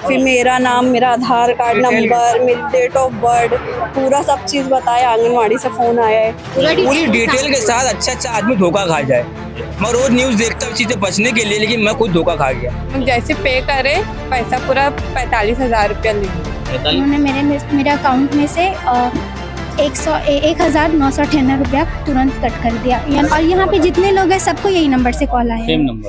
फिर मेरा नाम, मेरा आधार कार्ड नंबर, मेरी डेट ऑफ बर्थ, पूरा सब चीज़ बताया। आंगनवाड़ी से फ़ोन आया है पूरी डिटेल के साथ। अच्छा आदमी धोखा खा जाए। मैं रोज न्यूज देखता हूँ चीजें बचने के लिए, लेकिन मैं खुद धोखा खा गया। जैसे पे करे पैसा पूरा 45,000 रुपया लिया। उन्होंने मेरे अकाउंट में से 1,998 रुपया तुरंत कट कर दिया। और यहाँ पे जितने लोग हैं सबको यही नंबर से कॉल आया है,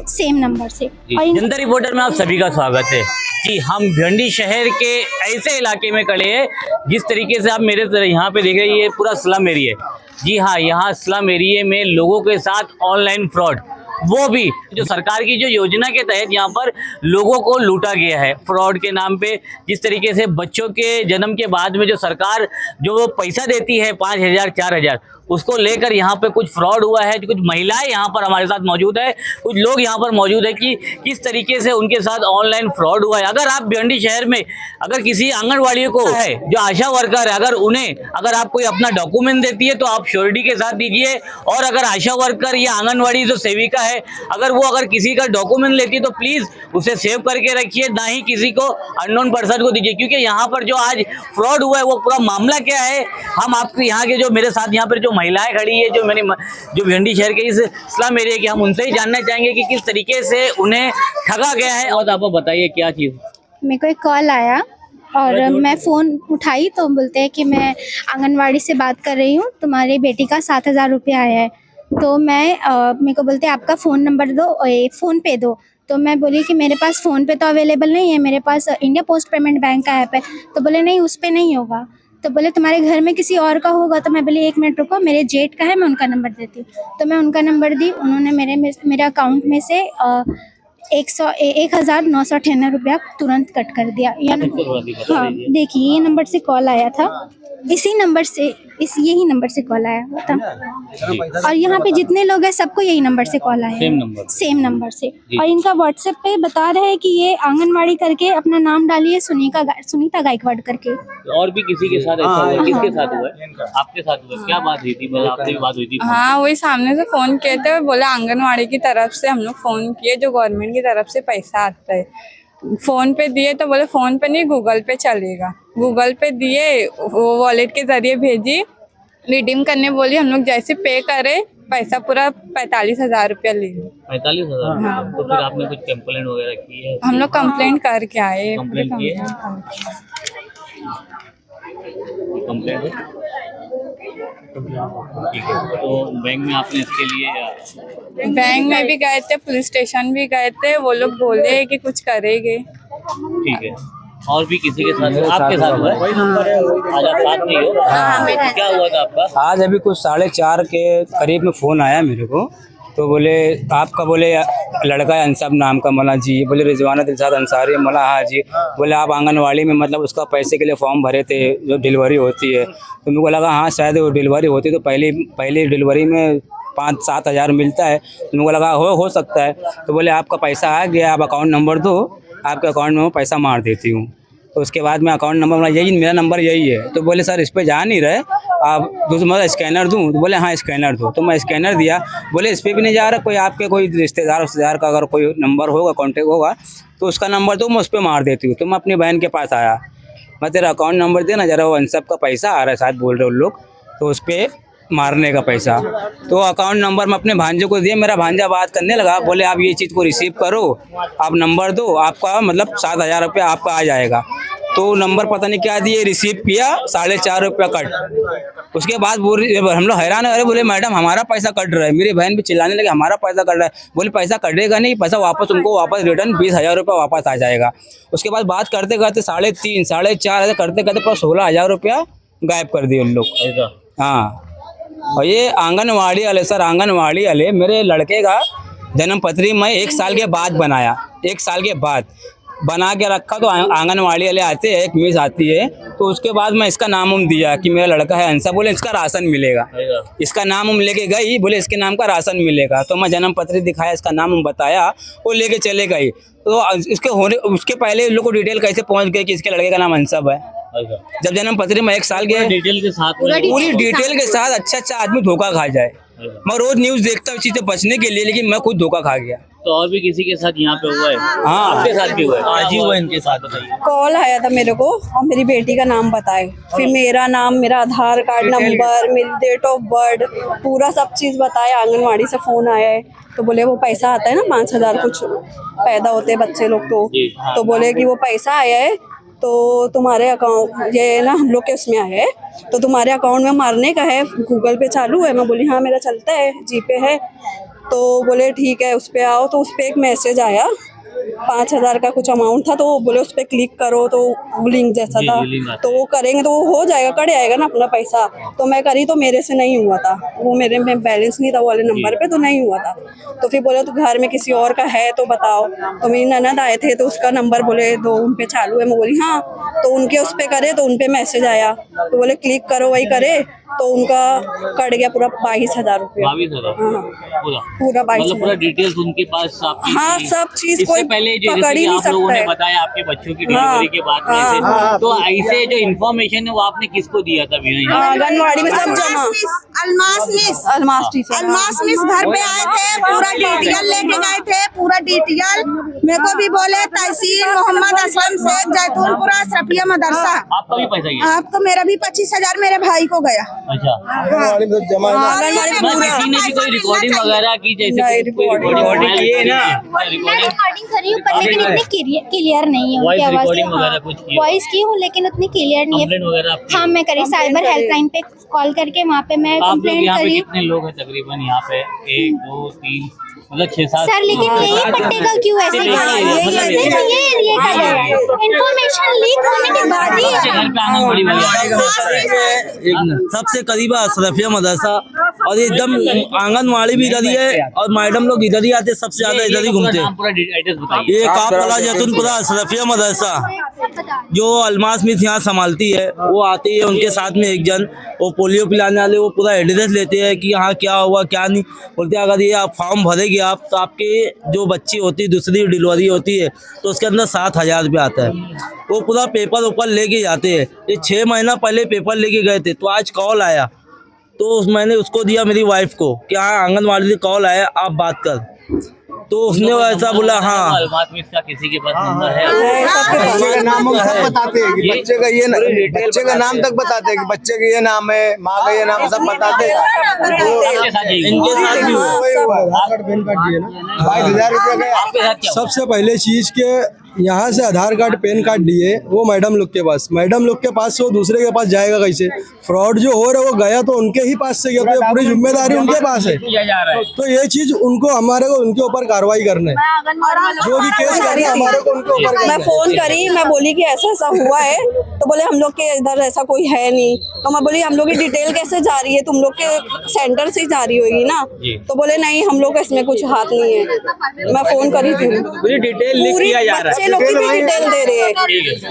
सेम नंबर से। और जनता रिपोर्टर में आप सभी का स्वागत है। जी, हम भिंडी शहर के ऐसे इलाके में खड़े हैं जिस तरीके से आप मेरे तरह यहाँ पे देख रहे हैं, ये पूरा स्लम एरिया है। जी हाँ, यहाँ स्लम एरिया में लोगों के साथ ऑनलाइन फ्रॉड, वो भी जो सरकार की जो योजना के तहत यहाँ पर लोगों को लूटा गया है फ्रॉड के नाम पे। जिस तरीके से बच्चों के जन्म के बाद में जो सरकार जो पैसा देती है 5,000 4,000, उसको लेकर यहाँ पे कुछ फ्रॉड हुआ है। कुछ महिलाएं यहाँ पर हमारे साथ मौजूद है, कुछ लोग यहाँ पर मौजूद है कि किस तरीके से उनके साथ ऑनलाइन फ्रॉड हुआ है। अगर आप भिंडी शहर में अगर किसी आंगनवाड़ी को है जो आशा वर्कर है, अगर आप कोई अपना डॉक्यूमेंट देती है तो आप श्योरिटी के साथ दीजिए। और अगर आशा वर्कर या आंगनवाड़ी जो सेविका है अगर किसी का डॉक्यूमेंट लेती है तो प्लीज उसे सेव करके रखिए, ना ही किसी को अननोन पर्सन को दीजिए। क्योंकि यहाँ पर जो आज फ्रॉड हुआ है वो पूरा मामला क्या है, हम आपको यहाँ के जो मेरे साथ यहाँ पर जो महिलाएं खड़ी है जो भिंडी शहर के इस स्लम एरिया की, हम उनसे ही जानना चाहेंगे कि किस तरीके से उन्हें ठगा गया है। और आप बताइए क्या चीज। मेरे को एक कॉल आया और मैं फ़ोन उठाई तो बोलते हैं कि मैं आंगनवाड़ी से बात कर रही हूँ, तुम्हारी बेटी का 7,000 रुपया आया है। तो मेरे को बोलते हैं आपका फ़ोन नंबर दो, फ़ोन पे दो। तो मैं बोली कि मेरे पास फ़ोन पे तो अवेलेबल नहीं है, मेरे पास इंडिया पोस्ट पेमेंट बैंक का ऐप है। तो बोले नहीं, उस पर नहीं होगा। तो बोले तुम्हारे घर में किसी और का होगा। तो मैं बोली 1 मिनट रुको, मेरे जेठ का है, मैं उनका नंबर देती हूँ। तो मैं उनका नंबर दी, उन्होंने मेरे अकाउंट में से 1,998 रुपया तुरंत कट कर दिया। हाँ देखिए, ये नंबर से कॉल आया था, यही नंबर से कॉल आया हुआ था। और यहाँ पे जितने लोग हैं सबको यही नंबर से कॉल आया है, सेम नंबर से। और इनका व्हाट्सएप पे बता रहे हैं कि ये आंगनवाड़ी करके अपना नाम डालिए, सुनीता गायकवाड़ करके। और भी किसी के साथ ऐसा हुआ? किसके साथ हुआ है? आपके साथ हुआ? क्या बात हुई थी? आपसे भी बात हुई थी? हाँ, वही सामने से फोन किए थे, बोले आंगनवाड़ी की तरफ से हम लोग फोन किए, जो गवर्नमेंट की तरफ से पैसा आता है। फोन पे दिए तो बोले फोन पे नहीं, गूगल पे चलेगा। गूगल पे दिए, वो वॉलेट के जरिए भेजी, रिडीम करने बोली। हम लोग जैसे पे करे पैसा पूरा 45,000 रुपया ले लिया। 45,000? हाँ। तो फिर आपने कुछ कंप्लेंट वगैरह की है? हम लोग कंप्लेंट करके आए। कंप्लेंट किए? कंप्लेंट ठीक है। तो बैंक में आपने इसके लिए? बैंक में भी गए थे, पुलिस स्टेशन भी गए थे, वो लोग बोले कि कुछ करेंगे। ठीक है। और भी किसी के साथ? आपके साथ हुआ है? आज आप साथ नहीं हो? क्या हुआ था आपका? आज अभी कुछ 4:30 के करीब में फ़ोन आया मेरे को। तो बोले आपका लड़का है अंसाब नाम का, मला जी। बोले रिजवाना दिलशाद अंसारी, मला हाँ जी। बोले आप आंगनवाड़ी में मतलब उसका पैसे के लिए फॉर्म भरे थे जो डिलीवरी होती है। तो मेरे को लगा हाँ शायद वो डिलीवरी होती तो पहली डिलीवरी में 5-7 हज़ार मिलता है। तो मेरे को लगा हो सकता है। तो बोले आपका पैसा आ गया, आप अकाउंट नंबर दो, आपके अकाउंट में मैं पैसा मार देती हूँ। तो उसके बाद में अकाउंट नंबर मेरा नंबर यही है। तो बोले सर इस पर जा नहीं रहे, आप दूसरा स्कैनर दूँ? तो बोले हाँ स्कैनर दो। तो मैं स्कैनर दिया, बोले इस पर भी नहीं जा रहा, कोई आपके कोई रिश्तेदार का अगर कोई नंबर होगा, कॉन्टेक्ट होगा तो उसका नंबर दो, मैं उस पर मार देती हूँ। तो मैं अपनी बहन के पास आया, मैं तेरा अकाउंट नंबर दे ना जरा, वो अनसब का पैसा आ रहा है शायद बोल रहे उन लोग, तो उस पर मारने का पैसा। तो अकाउंट नंबर मैं अपने भांजे को दिया, मेरा भांजा बात करने लगा, बोले आप ये चीज़ को रिसीव करो, आप नंबर दो, आपका मतलब 7,000 रुपया आपका आ जाएगा। तो नंबर पता नहीं क्या दिए, रिसीव किया, 4.5 रुपया कट। उसके बाद हम लोग हैरान है, अरे बोले मैडम हमारा पैसा कट रहा है। मेरी बहन भी चिल्लाने लगी हमारा पैसा कट रहा है। बोले पैसा कटेगा नहीं, पैसा वापस रिटर्न 20,000 रुपया वापस आ जाएगा। उसके बाद बात करते करते 3.5 4.5 ऐसे करते करते पूरा 16,000 रुपया गायब कर दिए उन लोग। हाँ, और ये आंगनवाड़ी वाले मेरे लड़के का जन्म पत्री मैं 1 साल के बाद बनाया, 1 साल के बाद बना के रखा। तो आंगनवाड़ी वाले आते हैं, एक मिस आती है, तो उसके बाद मैं इसका नाम दिया कि मेरा लड़का है अंसा, बोले इसका राशन मिलेगा। इसका नाम लेके गई, बोले इसके नाम का राशन मिलेगा। तो मैं जन्म पत्री दिखाया, इसका नाम बताया, वो लेके चले गई। तो उसके पहले लोग को डिटेल कैसे पहुंच गई कि इसके लड़के का नाम अंसब है। जब जन्म पत्री में 1 साल के डिटेल के साथ, पूरी डिटेल के साथ अच्छा आदमी धोखा खा जाए। मैं रोज न्यूज देखता हूँ चीजें बचने के लिए, लेकिन मैं खुद धोखा खा गया। तो और भी किसी के साथ यहाँ पे हुआ है? हाँ। आपके साथ भी हुआ है? आज ही हुआ इनके साथ, बताइए। कॉल आया था मेरे को और मेरी बेटी का नाम बताए, फिर मेरा नाम, मेरा आधार कार्ड नंबर, मेरी डेट ऑफ बर्थ, पूरा सब चीज़ बताया। आंगनवाड़ी से फ़ोन आया है तो बोले वो पैसा आता है ना 5,000 कुछ पैदा होते हैं बच्चे लोग तो बोले कि वो पैसा आया है तो तुम्हारे अकाउंट, ये ना हम लोग के उसमें आया है तो तुम्हारे अकाउंट में मारने का है, गूगल पे चालू है। मैं बोली हाँ मेरा चलता है, जीपे है। तो बोले ठीक है उस पर आओ, तो उस पर एक मैसेज आया 5,000 का कुछ अमाउंट था, तो वो बोले उस पर क्लिक करो, तो वो लिंक जैसा था तो वो करेंगे तो वो हो जाएगा, कट आएगा ना अपना पैसा। तो मैं करी तो मेरे से नहीं हुआ था, वो मेरे में बैलेंस नहीं था वो वाले नंबर पे, तो नहीं हुआ था। तो फिर बोले तो घर में किसी और का है तो बताओ। तो मेरी ननद आए थे तो उसका नंबर बोले दो, उन पे चालू है। मैं बोली हाँ, तो उनके उस पर करे तो उन पे मैसेज आया तो बोले क्लिक करो, वही करे तो उनका कट गया पूरा 22,000 रुपया। 22,000 हाँ पूरा पूरा मतलब 22,000। पूरा डिटेल्स उनके पास आपकी हाँ, थी। सब चीज इससे कोई पहले जो पकड़ ही जैसे कि नहीं आप लोगों सकता ने है। बताया आपके बच्चों की हाँ, डिलीवरी के बाद में हाँ, ऐसे, हाँ, तो ऐसे जो इन्फॉर्मेशन है वो आपने किसको दिया था भैया? आंगनवाड़ी में सब जमा, अलमास टीचर, अलमास मिस घर पे आए थे, पूरा डिटेल लेके गए थे, पूरा डिटेल मेरे को भी बोले तहसील मोहम्मद असलम शेख जैतूनपुरा अशरफिया मदरसा। आपका भी पैसा गया? आपको मेरा भी 25,000 मेरे भाई को गया। अच्छा, आंगनवाड़ी में किसी ने भी कोई रिकॉर्डिंग वगैरह की? जैसे नहीं, रिकॉर्डिंग की है ना, मैं रिकॉर्डिंग कर रही हूँ पर लेकिन इतनी क्लियर नहीं है वॉइस उनकी आवाज। रिकॉर्डिंग वगैरह कुछ की? वॉइस की हूँ लेकिन उतनी क्लियर नहीं कंप्लेंट है। वगैरह आपकी? हाँ मैं करी, साइबर हेल्पलाइन पे कॉल करके वहाँ पे मैं आप लोग कंप्लेंट यहाँ पे करी। कितने लोग हैं तकरीबन यहाँ पे? 1 2 3 मतलब 6-7? सर लेकिन यही पट्टे का क्यों ऐसे कर रहे हैं? मतलब सिर्फ ये एरिया का है, इन्फॉर्मेशन लीक होने के बाद ही आपके घर पे आंगनबाड़ी वाले सबसे करीब है अशरफिया मदरसा और एकदम आंगनवाड़ी भी इधर ही है और मैडम लोग इधर ही आते, सबसे ज्यादा इधर ही घूमते हैं। पूरा एड्रेस बताइए। ये कापला जैतूनपुरा अशरफिया मदरसा जो अलमास मिस यहाँ संभालती है, वो आती है उनके साथ में एक जन, वो पोलियो पिलाने वाले, वो पूरा एड्रेस लेते हैं कि यहाँ क्या हुआ क्या नहीं। बोलते हैं अगर ये आप फॉर्म भरेगी आप तो आपके जो बच्ची होती है दूसरी डिलीवरी होती है तो उसके अंदर 7,000 रुपया आता है। वो पूरा पेपर ऊपर लेके जाते हैं। ये 6 महीना पहले पेपर लेके गए थे तो आज कॉल आया तो मैंने उसको दिया मेरी वाइफ को कि हाँ आंगनवाड़ी से कॉल आया आप बात कर, तो उसने ऐसा बोला हाँ अलमास मिस का किसी के पास नंबर है? बच्चे का नाम हम सब बताते हैं कि बच्चे का ये बच्चे का नाम तक बताते हैं कि बच्चे का ये नाम है, माँ का ये नाम, सब बताते हैं। आपके साथ यही हुआ? इनके साथ भी हुआ। वही हुआ, आधार कार्ड पैन कार्ड दिए ना, 22,000 रुपया गया। आपके साथ क्या हुआ? सबसे पहले चीज के यहाँ से आधार कार्ड पैन कार्ड लिए वो मैडम लोग के पास, मैडम लोग के पास से वो दूसरे के पास जाएगा कैसे? फ्रॉड जो हो रहा है वो गया तो उनके ही पास से गया, तो ये पूरी जिम्मेदारी उनके पास है। तो ये चीज उनको हमारे को उनके ऊपर कार्रवाई करना है, जो भी केस करना है हमारे को उनके ऊपर करना मैं है। फोन करी, मैं बोली कि ऐसा ऐसा हुआ है तो बोले हम लोग के इधर ऐसा कोई है नहीं। तो मैं बोली हम लोग की डिटेल कैसे जा रही है, तुम लोग के सेंटर से ही जा रही होगी ना? तो बोले नहीं हम लोग का इसमें कुछ हाथ नहीं है। मैं फोन करी थी, पूरी डिटेल लिख पूरी किया जा रहा बच्चे लोग की भी डिटेल दे रहे हैं।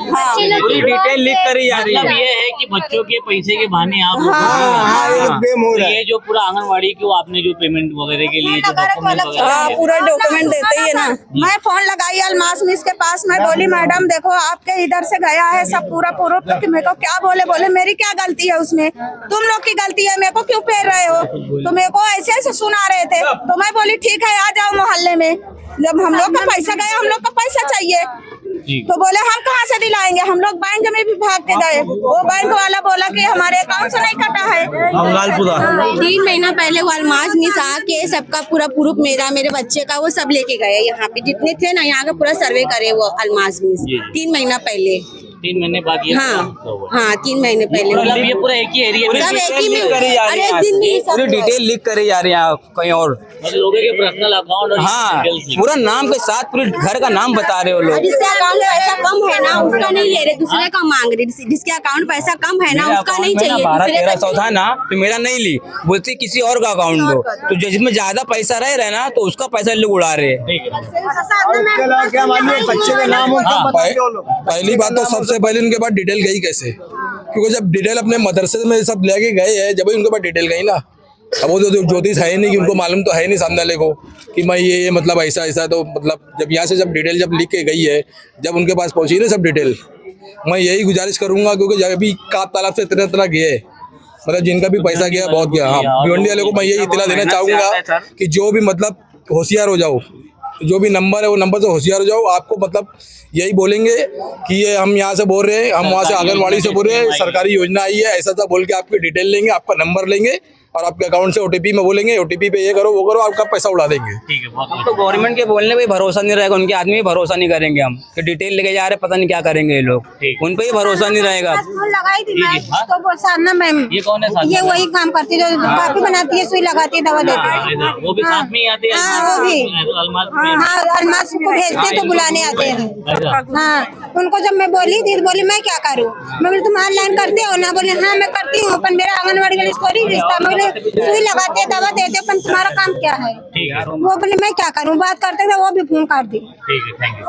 हाँ पूरी डिटेल लिख करी जा रही मतलब है। ये है कि बच्चों के पैसे के बहाने आप लोग हाँ, ये गेम हो तो रहा है। ये जो पूरा आंगनवाड़ी को आपने जो पेमेंट वगैरह के लिए जो डॉक्यूमेंट वगैरह हाँ पूरा डॉक्यूमेंट देते ही है ना। मैं फोन लगाई अलमास मिस के पास, मैं बोली मैडम देखो आपके इधर से गया है सब पूरा प्रूफ, मेरे को क्या बोले मेरी क्या गलती है उसमें? तुम लोग की गलती है, मेरे को क्यों फेर रहे हो? तो मेरे को ऐसे ऐसे सुना रहे थे। तो मैं बोली ठीक है आ जाओ मोहल्ले में, जब हम लोग का पैसा गया, हम लोग का पैसा चाहिए। तो बोले हम कहाँ से दिलाएंगे, हम लोग बैंक में भी भाग के गए। वो बैंक वाला बोला कि हमारे अकाउंट से नहीं कटा है। बंगालपुरा 3 महीना पहले वो अलमास मिस आके सबका पूरा प्रूफ मेरा मेरे बच्चे का वो सब लेके गए। यहाँ पे जितने थे ना यहाँ का पूरा सर्वे करे वो अलमास मिस 3 महीना पहले। 3 महीने बाद ये हाँ हुआ। हाँ 3 महीने पहले मतलब ये पूरा एक ही एरिया में सब एक ही में, करी जा रही अरे है, एक दिन में ही सब पूरी डिटेल लिख करी जा रही है कहीं और। मतलब लोगों के पर्सनल अकाउंट और हाँ details। पूरा नाम के साथ पूरे घर का नाम बता रहे हो लोग। जिसके अकाउंट पैसा कम है ना उसका नहीं ले रहे, दूसरे का मांग रहे। जिसके अकाउंट पैसा कम है ना मेरा उसका अकाउंट नहीं में ना चाहिए, 12-1300 था ना तो मेरा नहीं ली, बोलती किसी और का अकाउंट दो। तो जिसमें ज्यादा पैसा रह रहा है ना तो उसका पैसा लोग उड़ा रहे हैं। इसके अलावा क्या मालूम बच्चे का नाम हम सब बताते हो लोग। पहली बात तो सबसे पहले उनके पास डिटेल गई कैसे? क्योंकि जब डिटेल अपने मदरसे में सब लेके गए हैं जब उनके पास डिटेल गई ना। अब वो तो ज्योतिष है नहीं कि उनको मालूम तो है नहीं सामने वाले को कि मैं ये मतलब ऐसा ऐसा, तो मतलब जब यहाँ से जब डिटेल जब लिख के गई है, जब उनके पास पहुंची ना सब डिटेल, मैं यही गुजारिश करूंगा क्योंकि जब भी काप तालाब से इतना गए मतलब जिनका भी पैसा गया बहुत गया। हाँ भिवंडी वाले को मैं यही इतला देना चाहूंगा कि जो भी मतलब होशियार हो जाओ जो भी नंबर है वो नंबर से होशियार हो जाओ। आपको मतलब यही बोलेंगे कि ये हम यहाँ से बोल रहे हैं, हम वहाँ से आंगनवाड़ी से बोल रहे हैं, सरकारी योजना आई है, ऐसा ऐसा बोल के आपकी डिटेल लेंगे, आपका नंबर लेंगे और आपके अकाउंट से ओटीपी में बोलेंगे, ओटीपी पे ये करो वो करो, आपका पैसा उड़ा देंगे। ठीक है, बहुत हम तो गवर्नमेंट के बोलने पे भरोसा नहीं रहेगा, उनके आदमी पे भरोसा नहीं करेंगे हम कि डिटेल लेके जा रहे पता नहीं क्या करेंगे ये लोग, उन पे ही भरोसा नहीं रहेगा। फोन लगाई थी मैं तो वो साधना मैम, ये कौन है साधना? ये वही काम करती है जो काफी बनाती है, सुई लगाती है, दवा देती है। वो भी साथ में ही आते हैं? हाँ, वो भी। हाँ, अलमास को भेजते तो बुलाने आते हैं। हाँ, उनको जब मैं बोली दीदी बोली मैं क्या करूँ, मैं बोली तुम ऑनलाइन करते हो ना, बोले हाँ मैं करती हूँ, पर मेरा आंगनवाड़ी वाली थोड़ी रिश्ता, मैं बोले सुई लगाते हैं, दवा देते हैं, पर तुम्हारा काम क्या है? वो बोले मैं क्या करूँ, बात करते थे वो भी फोन काट दी। ठीक है, थैंक यू।